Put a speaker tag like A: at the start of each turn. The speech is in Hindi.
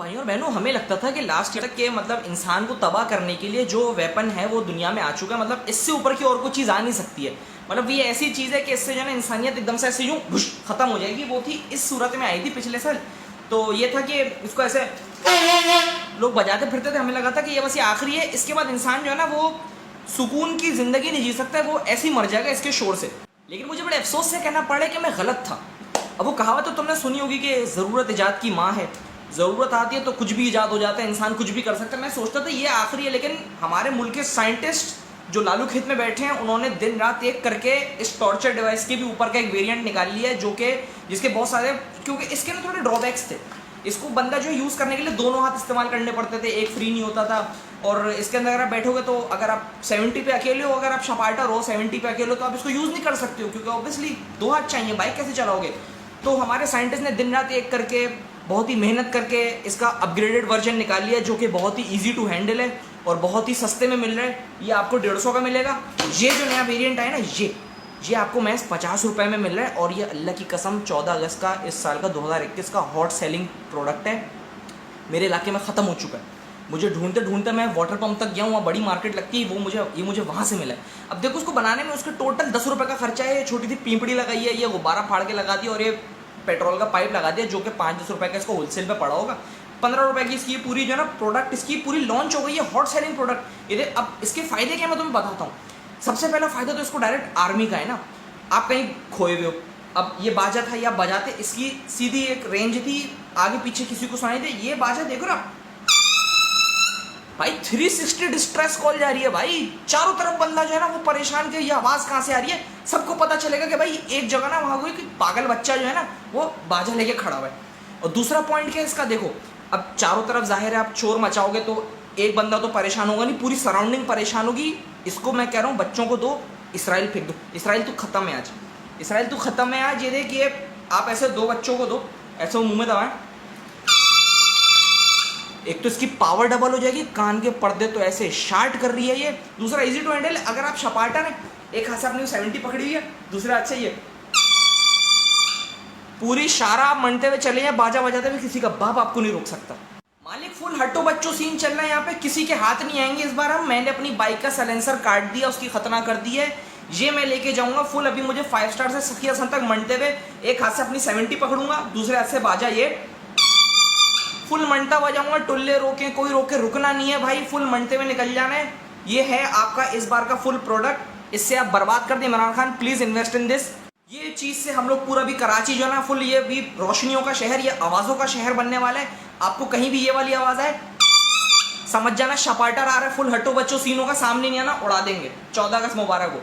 A: भाइयों और बहनों, हमें लगता था कि लास्ट ईयर तक के मतलब इंसान को तबाह करने के लिए जो वेपन है वो दुनिया में आ चुका है, मतलब इससे ऊपर की और कोई चीज़ आ नहीं सकती है। मतलब ये ऐसी चीज़ है कि इससे जो है ना इंसानियत एकदम से ऐसे यूँ खत्म हो जाएगी। वो थी इस सूरत में आई थी पिछले साल। तो ये था कि इसको ऐसे लोग बजाते फिरते थे, हमें लगा था कि ये बस ये आखिरी है, इसके बाद इंसान जो है ना वो सुकून की ज़िंदगी नहीं जी सकता है, वो ऐसे ही मर जाएगा इसके शोर से। लेकिन मुझे बड़े अफसोस से कहना पड़ा कि मैं गलत था। अब वो कहावत तो तुमने सुनी होगी कि ज़रूरत ईजाद की माँ है। ज़रूरत आती है तो कुछ भी ईजाद हो जाता है, इंसान कुछ भी कर सकता है। मैं सोचता था ये आखिरी है, लेकिन हमारे मुल्क के साइंटिस्ट जो लालू खेत में बैठे हैं उन्होंने दिन रात एक करके इस टॉर्चर डिवाइस के भी ऊपर का एक वेरिएंट निकाल लिया है, जो कि जिसके बहुत सारे, क्योंकि इसके ना थोड़े ड्रॉबैक्स थे। इसको बंदा जो यूज़ करने के लिए दोनों हाथ इस्तेमाल करने पड़ते थे, एक फ्री नहीं होता था। और इसके अंदर अगर आप बैठोगे तो अगर आप 70 पे अकेले हो, अगर आप शपाटर हो 70 पे अकेले हो, तो आप इसको यूज़ नहीं कर सकते हो, क्योंकि ऑब्वियसली दो हाथ चाहिए, बाइक कैसे चलाओगे। तो हमारे साइंटिस्ट ने दिन रात एक करके बहुत ही मेहनत करके इसका अपग्रेडेड वर्जन निकाल लिया, जो कि बहुत ही ईजी टू हैंडल है और बहुत ही सस्ते में मिल रहा है। ये आपको 150 का मिलेगा। ये जो नया वेरिएंट है ना, ये आपको महज 50 रुपये में मिल रहा है। और ये अल्लाह की कसम 14 अगस्त का इस साल का 2021 का हॉट सेलिंग प्रोडक्ट है। मेरे इलाके में ख़त्म हो चुका है। मुझे ढूंढते ढूंढते मैं वाटर पंप तक गया हूँ, वहाँ बड़ी मार्केट लगती है, ये मुझे वहाँ से मिला है। अब देखो उसको बनाने में उसके टोटल 10 रुपये का खर्चा है। ये छोटी सी पीपड़ी लगाई है, ये गुब्बारा फाड़ के लगा दिया, और ये पेट्रोल का पाइप लगा दिया, जो कि 5-10 रुपये का इसको होलसेल पे पड़ा होगा। 15 रुपये की इसकी पूरी जो है ना प्रोडक्ट, इसकी पूरी लॉन्च हो गई है, हॉट सेलिंग प्रोडक्ट। ये अब इसके फ़ायदे क्या मैं तुम्हें बताता हूँ। सबसे पहला फ़ायदा तो इसको डायरेक्ट आर्मी का है ना। आप कहीं खोए हुए हो, अब ये बाजा था या बजाते, इसकी सीधी एक रेंज थी, आगे पीछे किसी को सुनाई दे। ये बाजा देखो ना भाई, 360 डिस्ट्रेस कॉल जा रही है भाई, चारों तरफ बंदा जो है ना वो परेशान कि ये आवाज़ कहाँ से आ रही है। सबको पता चलेगा कि भाई एक जगह ना वहाँ कोई पागल बच्चा जो है ना वो बाजा लेके खड़ा हुआ है। और दूसरा पॉइंट क्या है इसका, देखो अब चारों तरफ जाहिर है आप शोर मचाओगे तो एक बंदा तो परेशान होगा नहीं, पूरी सराउंडिंग परेशान होगी। इसको मैं कह रहा हूँ बच्चों को दो, इसराइल फेंक दो। इसराइल तो ख़त्म है आज, इसराइल तो ख़त्म है आज। ये देखिए आप ऐसे दो बच्चों को दो, ऐसे वो मुँह में दबाएं, एक तो इसकी पावर डबल हो जाएगी, कान के पर्दे तो ऐसे शार्ट कर रही है ये। दूसरा इजी टू हैंडल, अगर आप शपाटर हैं, एक हाथ से आपने 70 पकड़ी हुई है, दूसरा हाथ से ये पूरी शारा आप मनते हुए चले हैं, बाजा बजाते हुए, किसी का बाप आपको नहीं रोक सकता। मालिक फुल हट्टो बच्चों सीन चल रहा है यहाँ पे, किसी के हाथ नहीं आएंगे इस बार हम। मैंने अपनी बाइक का साइलेंसर काट दिया, उसकी खतना कर दी है। ये मैं लेके जाऊंगा फुल। अभी मुझे 5 स्टार से सखिया सन तक मनते हुए एक हाथ से अपनी 70 पकड़ूंगा, दूसरे हाथ से बाजा ये फुल मनता बजाऊंगा। टुल्ले रोके, कोई रोके, रुकना नहीं है भाई, फुल मनते हुए निकल जाना है। ये है आपका इस बार का फुल प्रोडक्ट। इससे आप बर्बाद कर दें। Imran Khan please invest in this. ये चीज़ से हम लोग पूरा भी कराची जो है ना फुल, ये भी रोशनियों का शहर, ये आवाज़ों का शहर बनने वाला है। आपको कहीं भी ये वाली आवाज़ आए समझ जाना शपाटर आ रहा है, फुल हट्टो बच्चों सीनों का सामने नहीं आना, उड़ा देंगे। 14 अगस्त मुबारक हो।